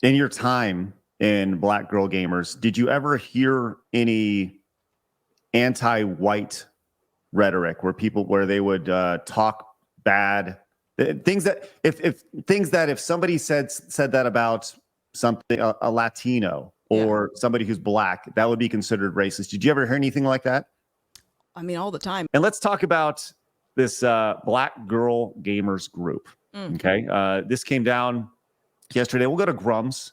In your time in Black Girl Gamers, did you ever hear any anti-white rhetoric where they would talk bad things that if somebody said that about something a Latino or somebody who's black, that would be considered racist? Did you ever hear anything like that? I mean, all the time. And let's talk about this Black Girl Gamers group. Okay, this came down yesterday. We'll go to Grum's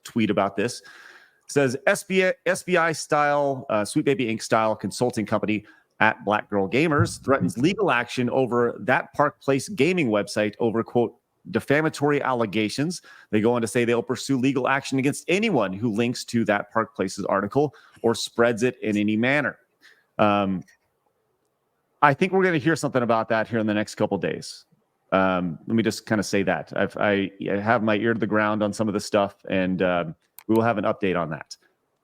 tweet about this. It says SBI style, Sweet Baby Inc. style consulting company at Black Girl Gamers threatens legal action over that Park Place gaming website over, quote, defamatory allegations. They go on to say they'll pursue legal action against anyone who links to that Park Place's article or spreads it in any manner. I think we're going to hear something about that here in the next couple of days. Let me just kind of say that I have my ear to the ground on some of the stuff, and we will have an update on that.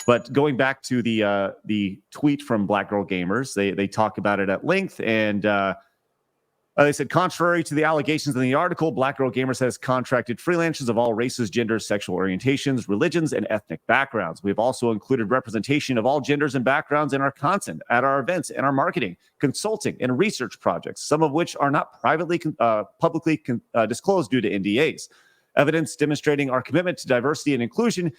But going back to the tweet from Black Girl Gamers, they talk about it at length, and they said, contrary to the allegations in the article, Black Girl Gamers has contracted freelancers of all races, genders, sexual orientations, religions, and ethnic backgrounds. We've also included representation of all genders and backgrounds in our content, at our events, and our marketing, consulting, and research projects, some of which are not publicly disclosed due to NDAs. Evidence demonstrating our commitment to diversity and inclusion,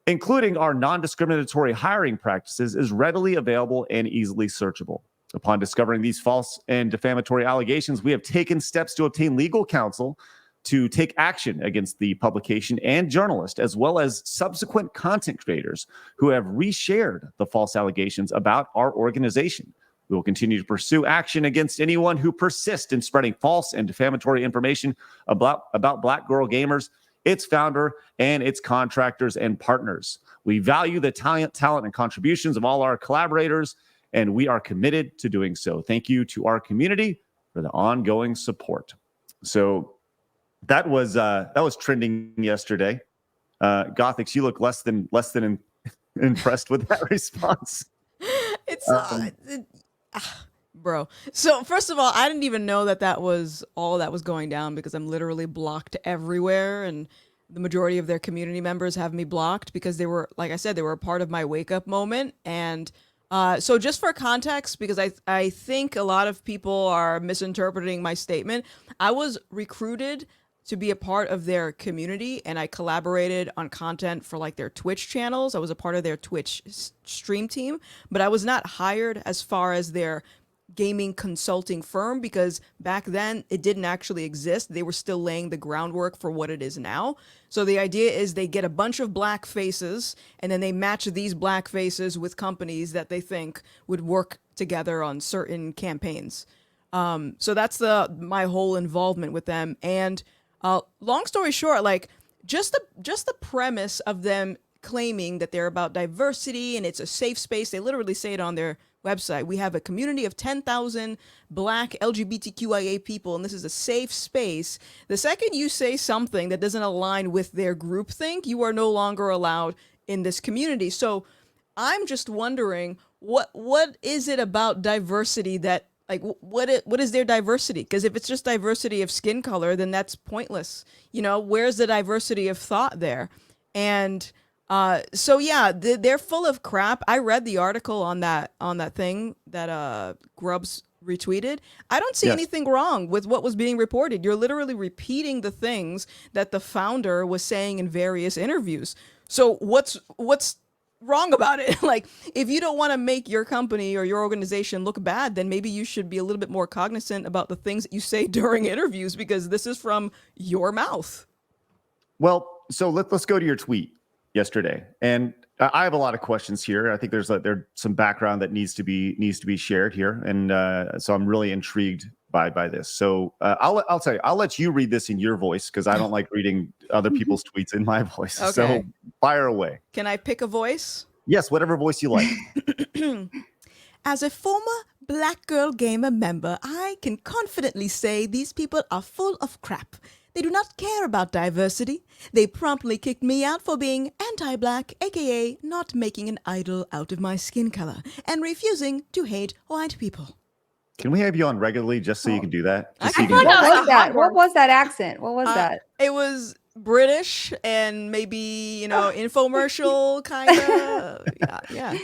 including our non-discriminatory hiring practices, is readily available and easily searchable. Upon discovering these false and defamatory allegations, we have taken steps to obtain legal counsel to take action against the publication and journalist, as well as subsequent content creators who have reshared the false allegations about our organization. We will continue to pursue action against anyone who persists in spreading false and defamatory information about Black Girl Gamers, its founder, and its contractors and partners. We value the talent and contributions of all our collaborators, and we are committed to doing so. Thank you to our community for the ongoing support. So that was trending yesterday. Gothix, you look less than impressed with that response. It's bro. So first of all, I didn't even know that was all that was going down because I'm literally blocked everywhere, and the majority of their community members have me blocked because they were, like I said, they were a part of my wake up moment. And so just for context, because I think a lot of people are misinterpreting my statement, I was recruited to be a part of their community, and I collaborated on content for like their Twitch channels. I was a part of their Twitch stream team, but I was not hired as far as their gaming consulting firm because back then it didn't actually exist. They were still laying the groundwork for what it is now. So the idea is they get a bunch of black faces and then they match these black faces with companies that they think would work together on certain campaigns. So that's my whole involvement with them. And long story short, like just the premise of them claiming that they're about diversity and it's a safe space. They literally say it on their website. We have a community of 10,000 black LGBTQIA people, and this is a safe space. The second you say something that doesn't align with their groupthink, you are no longer allowed in this community. So I'm just wondering, what is it about diversity that, like, what is their diversity? Because if it's just diversity of skin color, then that's pointless. You know, where's the diversity of thought there? And so yeah, they're full of crap. I read the article on that thing that Grubbs retweeted. I don't see anything wrong with what was being reported. You're literally repeating the things that the founder was saying in various interviews. So what's wrong about it? Like, if you don't want to make your company or your organization look bad, then maybe you should be a little bit more cognizant about the things that you say during interviews, because this is from your mouth. Well, so let's go to your tweet yesterday, and I have a lot of questions here. I think there's some background that needs to be shared here, and so I'm really intrigued by this. So I'll tell you, I'll let you read this in your voice because I don't like reading other people's tweets in my voice. Okay. So fire away. Can I pick a voice? Yes, whatever voice you like. As a former Black Girl Gamer member, I can confidently say these people are full of crap. They do not care about diversity. They promptly kicked me out for being anti-black, aka not making an idol out of my skin color, and refusing to hate white people. Can we have you on regularly just so you can do that? What was that accent? What was that? It was British and maybe, infomercial kind of. Yeah.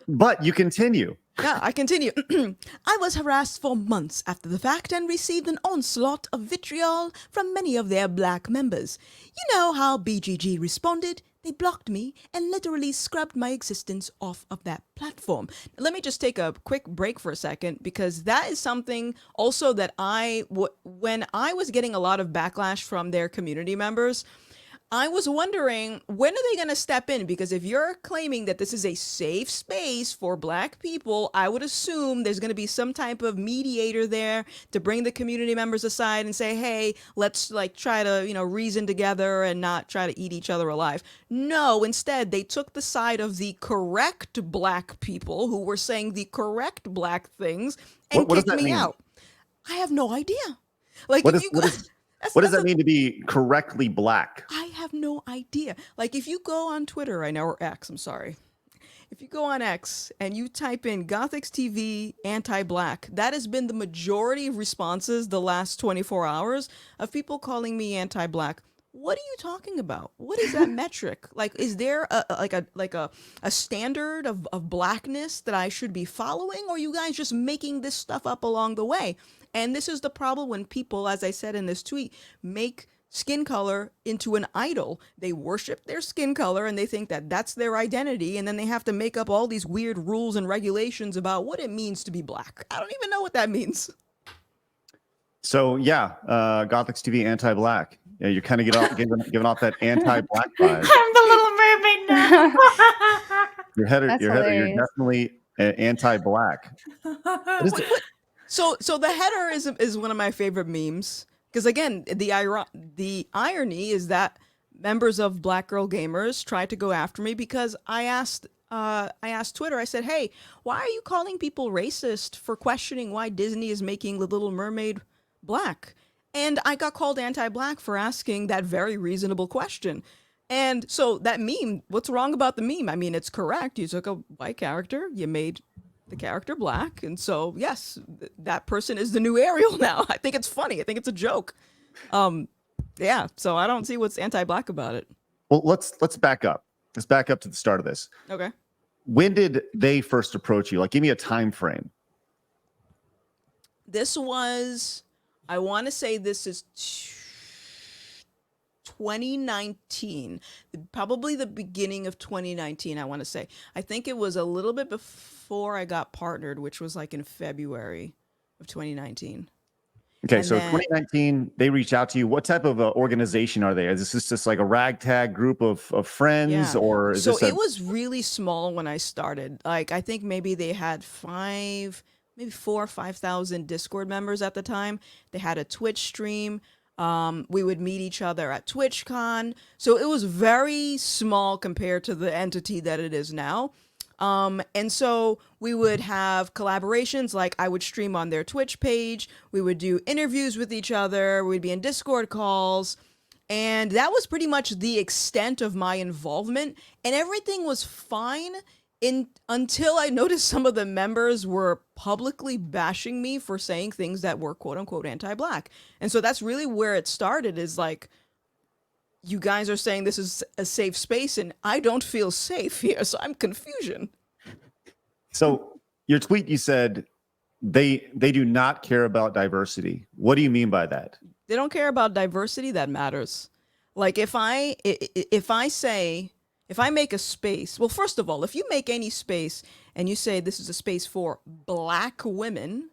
But you continue. Yeah, I continue. I was harassed for months after the fact and received an onslaught of vitriol from many of their black members. You know how BGG responded? They blocked me and literally scrubbed my existence off of that platform. Let me just take a quick break for a second, because that is something also that when I was getting a lot of backlash from their community members, I was wondering, when are they going to step in? Because if you're claiming that this is a safe space for black people, I would assume there's going to be some type of mediator there to bring the community members aside and say, hey, let's try to, reason together and not try to eat each other alive. No, instead, they took the side of the correct black people who were saying the correct black things and What does kicked that me mean? out. I have no idea. Like, What if is you what is what does that mean to be correctly black? I have no idea. Like, if you go on Twitter right now, or X, I'm sorry. If you go on X and you type in Gothix TV anti-black, that has been the majority of responses the last 24 hours of people calling me anti-black. What are you talking about? What is that metric? Like, is there a standard of blackness that I should be following, or are you guys just making this stuff up along the way? And this is the problem when people, as I said in this tweet, make skin color into an idol. They worship their skin color and they think that that's their identity, and then they have to make up all these weird rules and regulations about what it means to be black. I don't even know what that means. So yeah, Gothix TV anti-black. Yeah, you're kind of giving off that anti-black vibe. I'm the Little Mermaid now. You're definitely anti-black. So the header is one of my favorite memes, because again, the irony is that members of Black Girl Gamers tried to go after me because I asked Twitter. I said, "Hey, why are you calling people racist for questioning why Disney is making The Little Mermaid black?" And I got called anti-black for asking that very reasonable question. And so that meme, what's wrong about the meme? I mean, it's correct. You took a white character, you made the character black, and so yes, that person is the new Ariel now. I think it's funny. I think it's a joke. Yeah. So I don't see what's anti-black about it. Well, let's back up. Let's back up to the start of this. Okay. When did they first approach you? Like, give me a time frame. This was, I want to say this is 2019, probably the beginning of 2019. I want to say, I think it was a little bit before I got partnered, which was like in February of 2019. Okay, And so then- 2019, they reach out to you. What type of organization are they? Is this just like a ragtag group of friends, Yeah. or is So this it was really small when I started. Like, I think maybe they had 4,000 or 5,000 Discord members at the time. They had a Twitch stream. We would meet each other at TwitchCon. So it was very small compared to the entity that it is now. And so we would have collaborations, like I would stream on their Twitch page. We would do interviews with each other. We'd be in Discord calls. And that was pretty much the extent of my involvement. And everything was fine until I noticed some of the members were publicly bashing me for saying things that were quote unquote anti-black. And so that's really where it started, is like, you guys are saying this is a safe space and I don't feel safe here. So I'm confusion. So your tweet, you said they do not care about diversity. What do you mean by that? They don't care about diversity that matters. Like, if I make a space, well, first of all, if you make any space and you say this is a space for black women,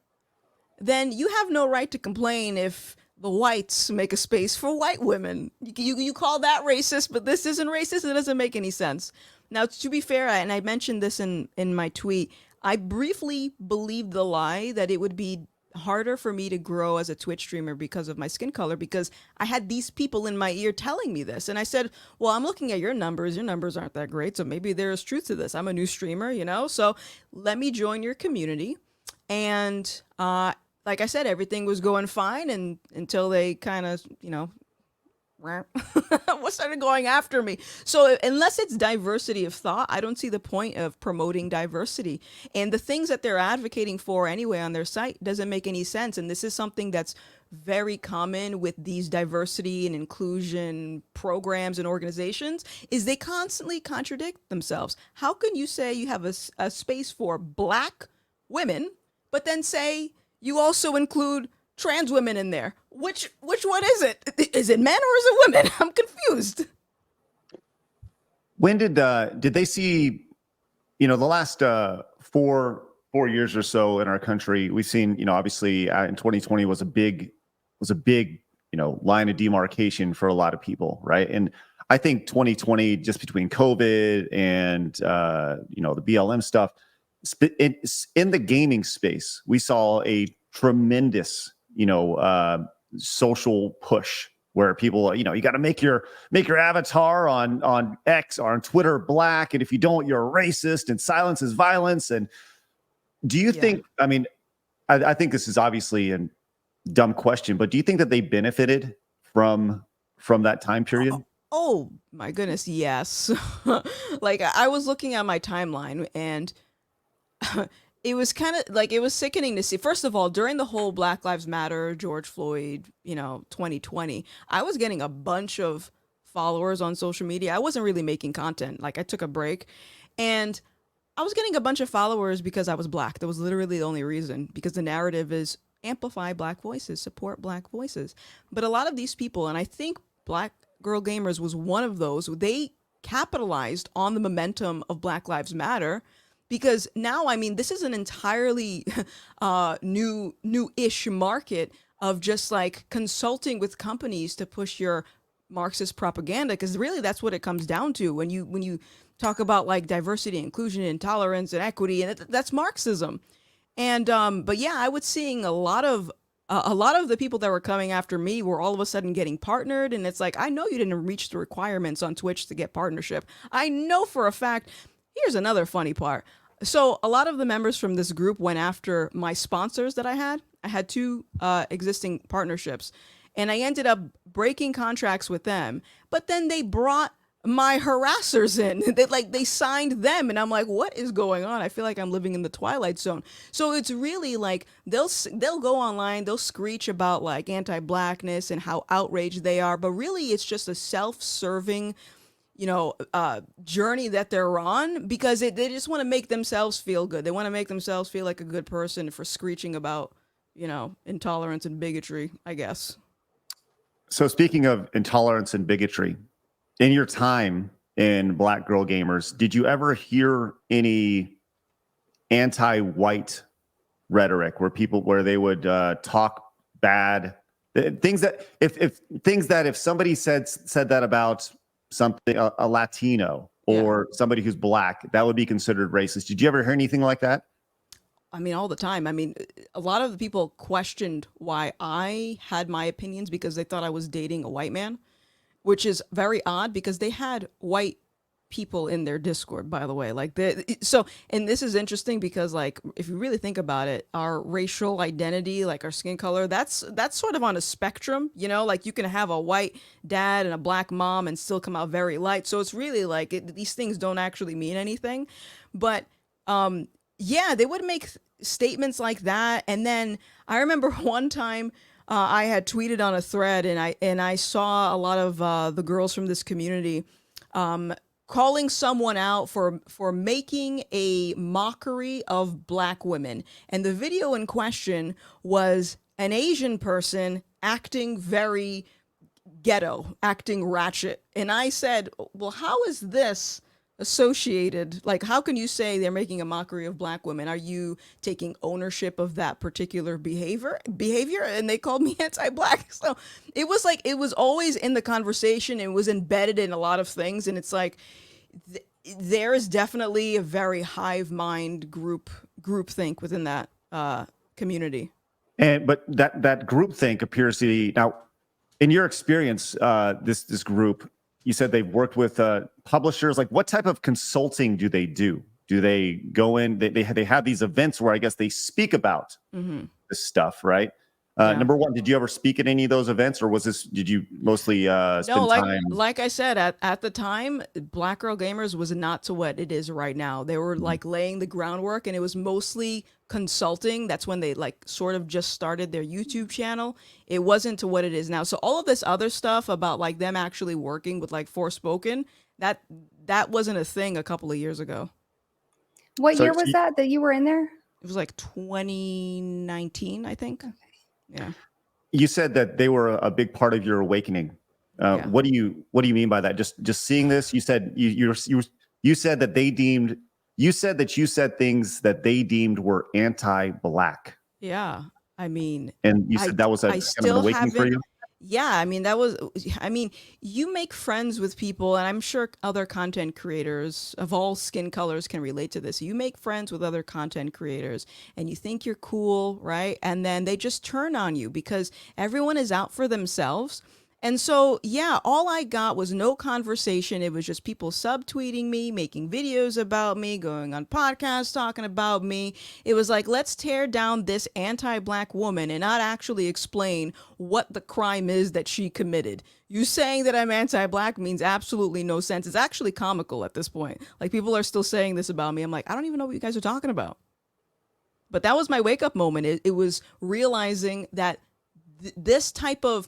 then you have no right to complain if the whites make a space for white women. You call that racist, but this isn't racist. It doesn't make any sense. Now, to be fair, and I mentioned this in my tweet, I briefly believed the lie that it would be harder for me to grow as a Twitch streamer because of my skin color, because I had these people in my ear telling me this. And I said, well, I'm looking at your numbers. Your numbers aren't that great. So maybe there is truth to this. I'm a new streamer, so let me join your community. And like I said, everything was going fine, and until they kind of, what started going after me? So unless it's diversity of thought, I don't see the point of promoting diversity. And the things that they're advocating for anyway on their site doesn't make any sense. And this is something that's very common with these diversity and inclusion programs and organizations is they constantly contradict themselves. How can you say you have a space for Black women, but then say you also include trans women in there? Which one is it? Is it men or is it women? I'm confused. When did they see, the last 4 years or so in our country, we've seen, obviously in 2020 was a big, line of demarcation for a lot of people, right? And I think 2020, just between COVID and the BLM stuff, in the gaming space, we saw a tremendous, social push where people, you got to make your avatar on X or on Twitter Black, and if you don't, you're a racist, and silence is violence. And do you think? I mean, I think this is obviously a dumb question, but do you think that they benefited from that time period? Oh my goodness, yes. Like I was looking at my timeline and it was kind of like it was sickening to see. First of all, during the whole Black Lives Matter, George Floyd, 2020, I was getting a bunch of followers on social media. I wasn't really making content. Like I took a break and I was getting a bunch of followers because I was Black. That was literally the only reason, because the narrative is amplify Black voices, support Black voices. But a lot of these people, and I think Black Girl Gamers was one of those, they capitalized on the momentum of Black Lives Matter. Because now, I mean, this is an entirely new-ish market of just like consulting with companies to push your Marxist propaganda. Because really, that's what it comes down to when you talk about like diversity, inclusion, and tolerance, and equity, and that's Marxism. And but yeah, I was seeing a lot of the people that were coming after me were all of a sudden getting partnered, and it's like, I know you didn't reach the requirements on Twitch to get partnership. I know for a fact. Here's another funny part. So a lot of the members from this group went after my sponsors that I had. I had two existing partnerships, and I ended up breaking contracts with them. But then they brought my harassers in. They signed them, and I'm like, what is going on? I feel like I'm living in the Twilight Zone. So it's really like they'll go online, they'll screech about like anti-blackness and how outraged they are, but really it's just a self-serving journey that they're on, because they just want to make themselves feel good. They want to make themselves feel like a good person for screeching about, intolerance and bigotry, I guess. So speaking of intolerance and bigotry, in your time in Black Girl Gamers, did you ever hear any anti-white rhetoric where they would talk bad things that if somebody said that about something, a Latino or somebody who's Black, that would be considered racist? Did you ever hear anything like that? I mean, all the time. I mean, a lot of the people questioned why I had my opinions because they thought I was dating a white man, which is very odd because they had white people in their Discord, by the way. And this is interesting because, like, if you really think about it, our racial identity, like our skin color, that's sort of on a spectrum, like you can have a white dad and a Black mom and still come out very light. So it's really like these things don't actually mean anything. But yeah, they would make statements like that. And then I remember one time I had tweeted on a thread and I saw a lot of the girls from this community calling someone out for making a mockery of Black women. And the video in question was an Asian person acting very ghetto, acting ratchet. And I said, well, how is this associated? Like, how can you say they're making a mockery of Black women? Are you taking ownership of that particular behavior? And they called me anti-Black. So it was like, it was always in the conversation. It was embedded in a lot of things. And it's like, there is definitely a very hive mind group think within that community. But that group think appears to be, now, in your experience, this group, you said they've worked with publishers. Like, what type of consulting do they do? Do they go in? They have these events where I guess they speak about this stuff, right? Yeah. Number one, did you ever speak at any of those events, or did you mostly No, spend time? like I said, at the time, Black Girl Gamers was not to what it is right now. They were like laying the groundwork, and it was mostly consulting. That's when they like sort of just started their YouTube channel. It wasn't to what it is now. So all of this other stuff about like them actually working with like Forspoken, that wasn't a thing a couple of years ago. What So year was that you were in there? It was like 2019, I think. Okay. Yeah. You said that they were a big part of your awakening. Yeah. What do you mean by that? Just seeing this, you said you said that you said things that they deemed were anti-black, Yeah. I mean, and you said that was I kind of still an awakening for haven't. you. Yeah, I mean, you make friends with people, and I'm sure other content creators of all skin colors can relate to this. You make friends with other content creators, and you think you're cool, right? And then they just turn on you because everyone is out for themselves. And so, yeah, all I got was no conversation. It was just people subtweeting me, making videos about me, going on podcasts talking about me. It was like, let's tear down this anti-black woman and not actually explain what the crime is that she committed. You saying that I'm anti-black means absolutely no sense. It's actually comical at this point. Like, people are still saying this about me. I'm like, I don't even know what you guys are talking about. But that was my wake-up moment. It was realizing that this type of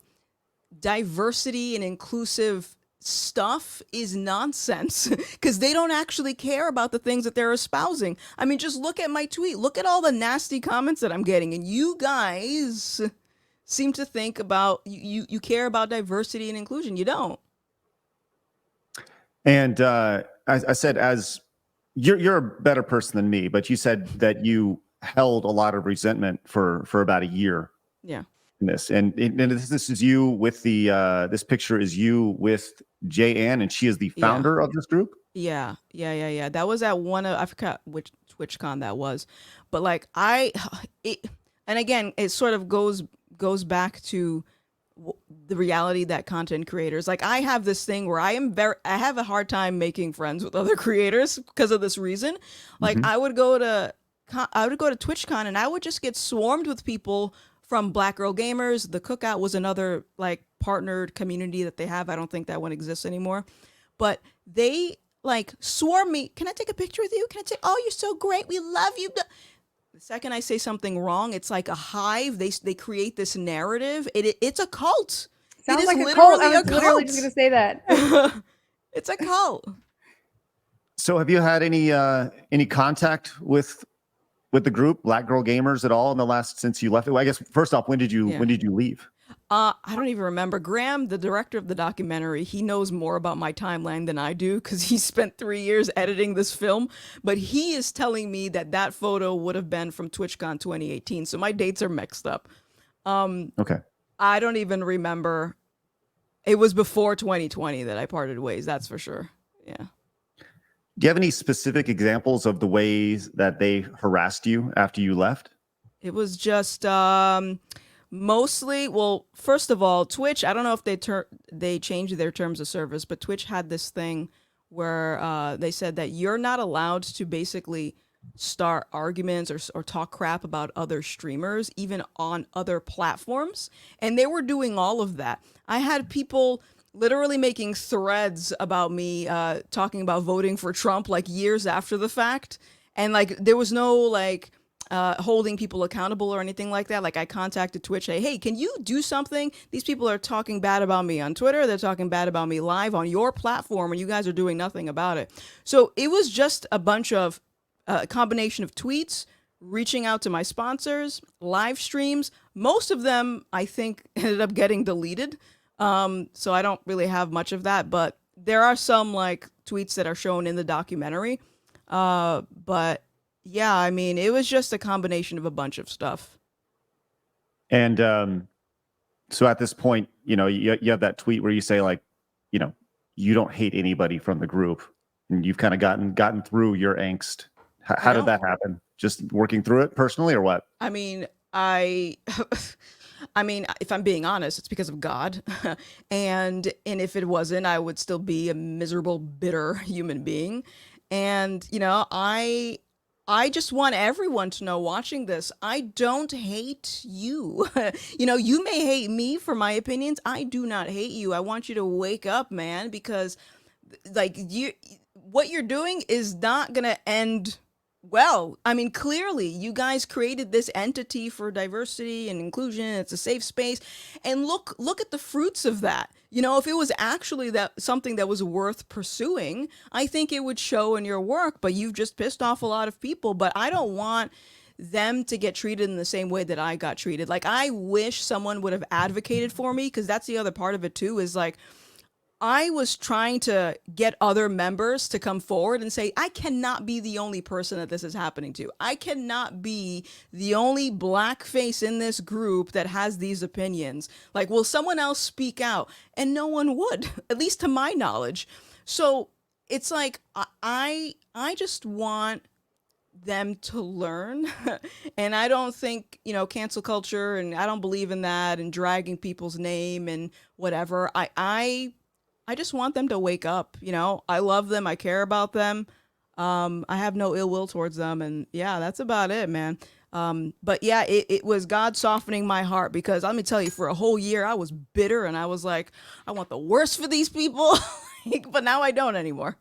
diversity and inclusive stuff is nonsense because they don't actually care about the things that they're espousing. I mean, just look at my tweet. Look at all the nasty comments that I'm getting, and you guys seem to think about you care about diversity and inclusion. You don't. And I said, as you're a better person than me, but you said that you held a lot of resentment for about a year. Yeah. In this, and this is you with the this picture is you with Jay Ann, and she is the founder of this group. Yeah. That was at one of, I forgot which TwitchCon that was, but like and again, it sort of goes back to the reality that content creators, like, I have this thing where I have a hard time making friends with other creators because of this reason. Like, I would go to TwitchCon and I would just get swarmed with people from Black Girl Gamers. The Cookout was another like partnered community that they have. I don't think that one exists anymore, but they like swarm me. Can I take a picture with you? Can I take? Oh, you're so great. We love you. The second I say something wrong, it's like a hive. They create this narrative. It's a cult. Sounds it is like a literally cult. I was literally just going to say that. It's a cult. So, have you had any contact with the group Black Girl Gamers at all in the last since you left? Well, I guess first off, when did you leave? I don't even remember. Graham, the director of the documentary, he knows more about my timeline than I do because he spent 3 years editing this film. But he is telling me that photo would have been from TwitchCon 2018. So my dates are mixed up. Okay. I don't even remember. It was before 2020 that I parted ways. That's for sure. Yeah. Do you have any specific examples of the ways that they harassed you after you left? It was just mostly, well, first of all, Twitch, I don't know if they changed their terms of service, but Twitch had this thing where they said that you're not allowed to basically start arguments or talk crap about other streamers, even on other platforms. And they were doing all of that. I had people literally making threads about me talking about voting for Trump like years after the fact. And like there was no like holding people accountable or anything like that. Like I contacted Twitch, hey, can you do something? These people are talking bad about me on Twitter. They're talking bad about me live on your platform and you guys are doing nothing about it. So it was just a bunch of a combination of tweets, reaching out to my sponsors, live streams. Most of them, I think, ended up getting deleted. So I don't really have much of that, but there are some like tweets that are shown in the documentary. But yeah, I mean, it was just a combination of a bunch of stuff. And so at this point, you know, you have that tweet where you say like, you know, you don't hate anybody from the group, and you've kind of gotten through your angst. How did that happen? Just working through it personally, or what? I mean, I mean, if I'm being honest, it's because of God. and if it wasn't, I would still be a miserable, bitter human being. And, you know, I I just want everyone to know watching this, I don't hate you. You know, you may hate me for my opinions. I do not hate you. I want you to wake up, man, because like what you're doing is not going to end well. I mean, clearly you guys created this entity for diversity and inclusion. It's a safe space. And look at the fruits of that. You know, if it was actually that something that was worth pursuing, I think it would show in your work, but you've just pissed off a lot of people. But I don't want them to get treated in the same way that I got treated. Like, I wish someone would have advocated for me, because that's the other part of it too, is like, I was trying to get other members to come forward and say, I cannot be the only person that this is happening to. I cannot be the only black face in this group that has these opinions. Like, will someone else speak out? And no one would, at least to my knowledge. So it's like, I just want them to learn. And I don't think, you know, cancel culture, and I don't believe in that, and dragging people's name and whatever. I just want them to wake up. You know, I love them. I care about them. I have no ill will towards them. And yeah, that's about it, man. But yeah, it was God softening my heart, because let me tell you, for a whole year, I was bitter and I was like, I want the worst for these people. But now I don't anymore.